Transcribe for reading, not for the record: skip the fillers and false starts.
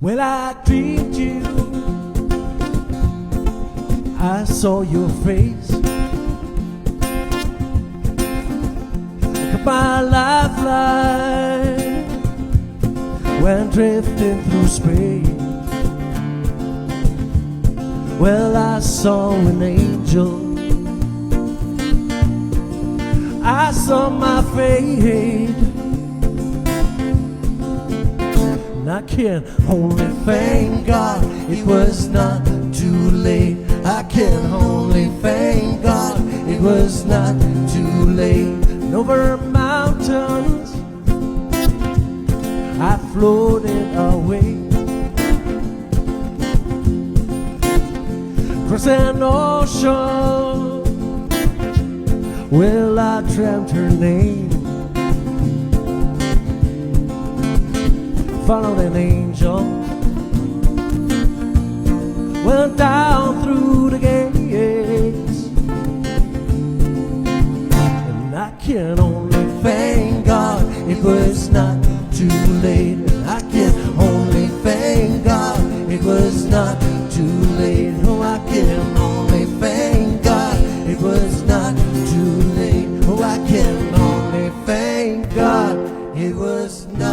Well, I dreamed you, I saw your face, like my lifeline when drifting through space. Well, I saw an angel, I saw my fate, and I can only thank God it was not too late. I can only thank God it was not too late. And over mountains I floated away, across an ocean, well, I dreamt her name, followed an angel, went down through the gates, and I can only thank God it was not too late. And I can only thank God it was not too late. Oh, I can only thank God it was not too late. Oh, I can only thank God it was not